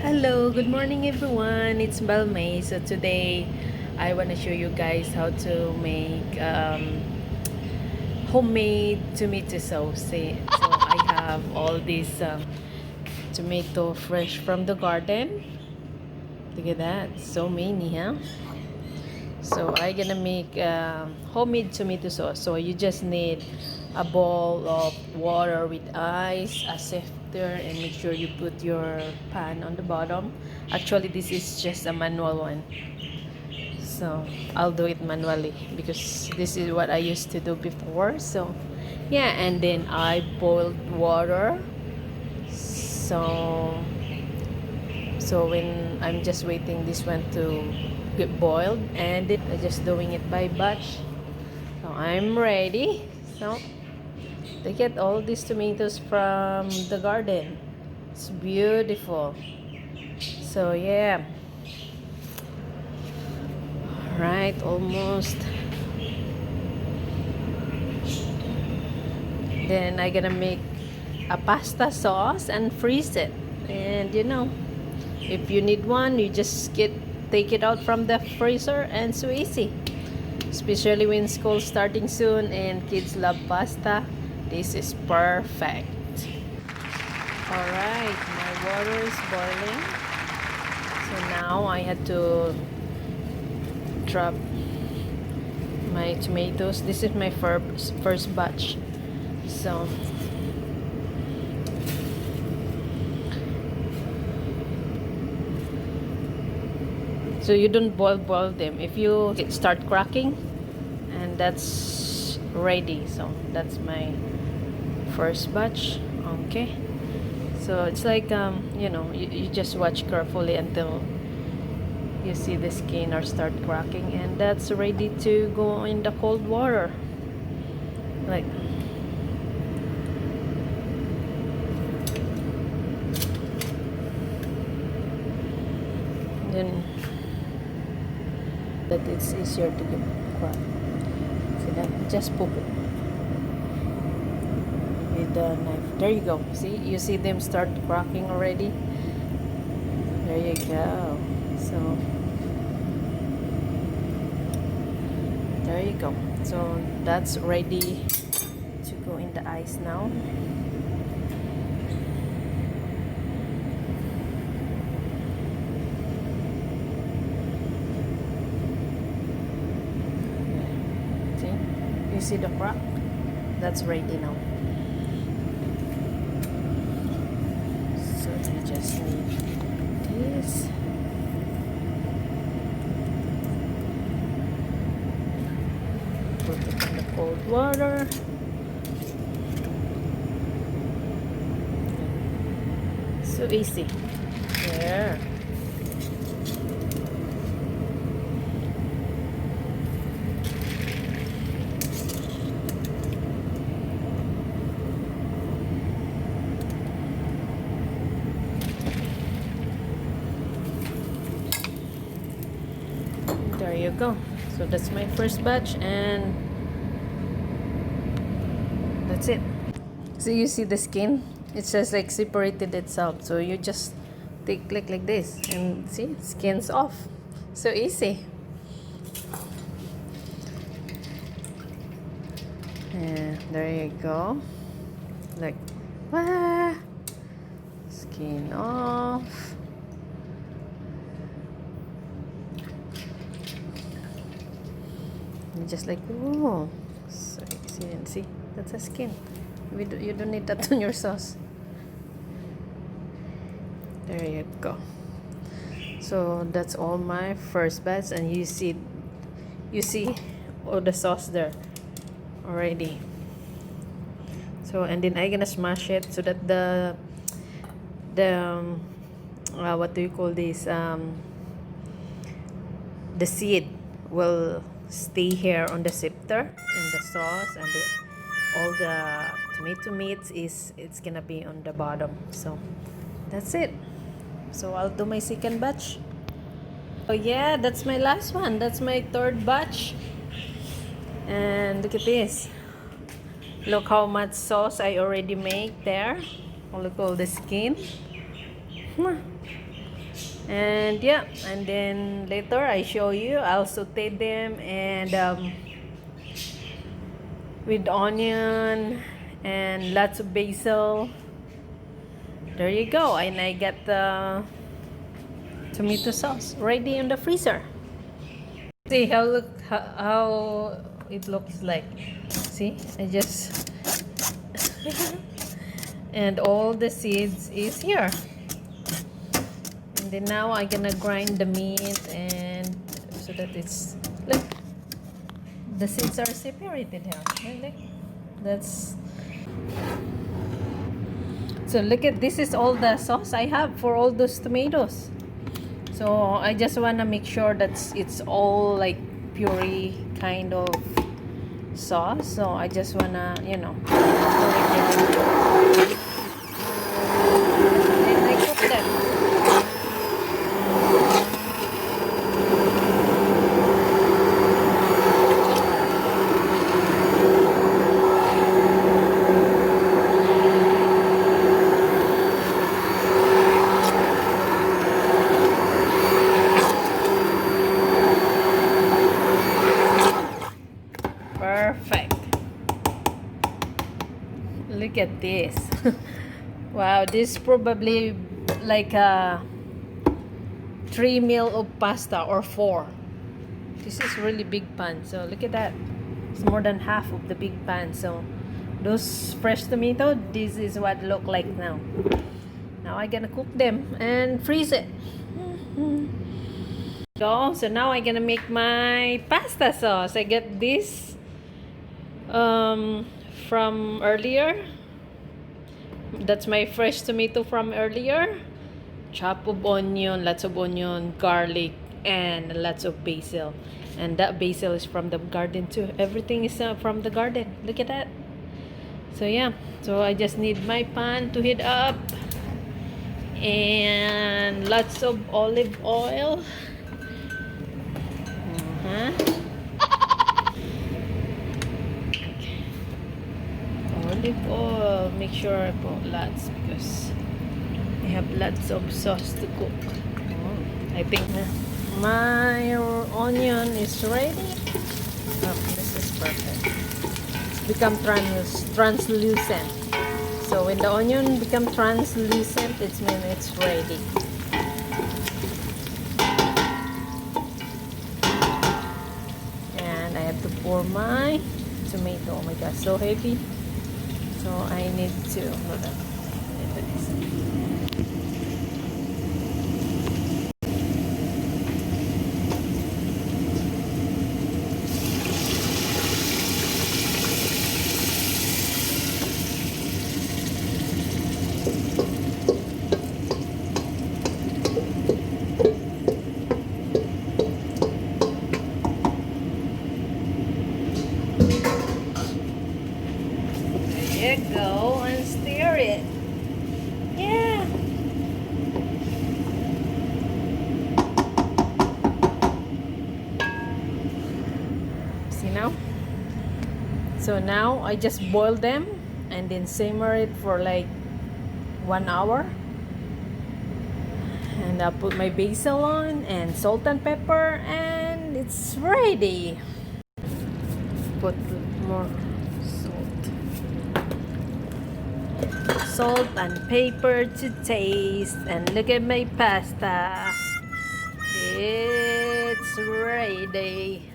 Hello, good morning everyone. It's Balmay. So today I want to show you guys how to make homemade tomato sauce. So I have all this tomato fresh from the garden. Look at that, so many, huh? So I'm gonna make homemade tomato sauce. So you just need a bowl of water with ice, a sifter, and make sure you put your pan on the bottom. Actually, this is just a manual one. So I'll do it manually because this is what I used to do before. So yeah, and then I boiled water. So when I'm just waiting this one to get boiled, and I'm just doing it by batch. So I'm ready. So to get all these tomatoes from the garden. It's beautiful. So yeah. Right, almost. Then I'm gonna make a pasta sauce and freeze it. And if you need one, you just take it out from the freezer, and so easy. Especially when school's starting soon and kids love pasta, this is perfect. Alright, my water is boiling. So now I had to drop my tomatoes. This is my first batch. So you don't boil them. If you start cracking, and that's ready. So that's my first batch. Okay, so it's like you just watch carefully until you see the skin or start cracking, and that's ready to go in the cold water, like then that it's easier to get crack. See that? Just poke it with the knife. There you go. See, you see them start cracking already. There you go. So there you go. So that's ready to go in the ice now. See? You see the crack? That's ready now. So you just need this. Put it in the cold water. So easy. There. There you go. So that's my first batch, and that's it. So you see the skin? It's just like separated itself. So you just take like this, and see, skin's off. So easy. And there you go. Like, ah, skin off. And just like, oh, so easy, and see, that's a skin. You don't need that on your sauce. There you go. So that's all my first batch, and you see all the sauce there already. So, and then I'm gonna smash it so that the what do you call this, the seed will stay here on the sifter, and the sauce and all the tomato meats it's gonna be on the bottom. So that's it. So I'll do my second batch. Oh yeah, that's my last one. That's my third batch. And look at this. Look how much sauce I already make there. Oh, look all the skin. And yeah, and then later I show you. I'll saute them and with onion and lots of basil. There you go. And I got the tomato sauce ready in the freezer. See how it looks like. See, I just and all the seeds is here. And then now I'm gonna grind the meat and so that it's look, the seeds are separated here. Look, that's so look at this is all the sauce I have for all those tomatoes. So I just wanna make sure that it's all like puree kind of sauce. So I just wanna, you know, and I cook them. Perfect. Look at this. Wow, this is probably like a 3 meal of pasta or 4. This is really big pan. So look at that. It's more than half of the big pan. So those fresh tomato, this is what look like now. Now I'm gonna cook them and freeze it. So now I'm gonna make my pasta sauce. I get this from earlier. That's my fresh tomato from earlier. Chop of onion, lots of onion, garlic, and lots of basil. And that basil is from the garden too. Everything is from the garden. Look at that. So yeah, so I just need my pan to heat up and lots of olive oil. Olive oil, make sure I put lots because I have lots of sauce to cook. I think my onion is ready. Oh, this is perfect. It's become translucent. So when the onion become translucent, it means it's ready. And I have to pour my tomato. Oh my gosh, so heavy. So I need to hold on. There you go, and stir it. Yeah. See now? So now I just boil them and then simmer it for like 1 hour. And I'll put my basil on and salt and pepper and it's ready. Put more salt and pepper to taste, and look at my pasta. It's ready.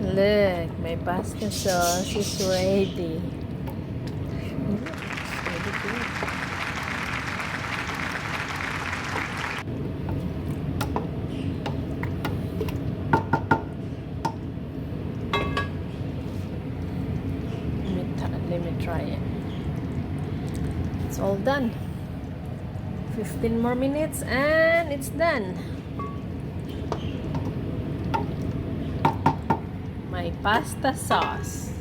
Look, my pasta sauce is ready. Let me try it. It's all done. 15 more minutes and it's done. my pasta sauce.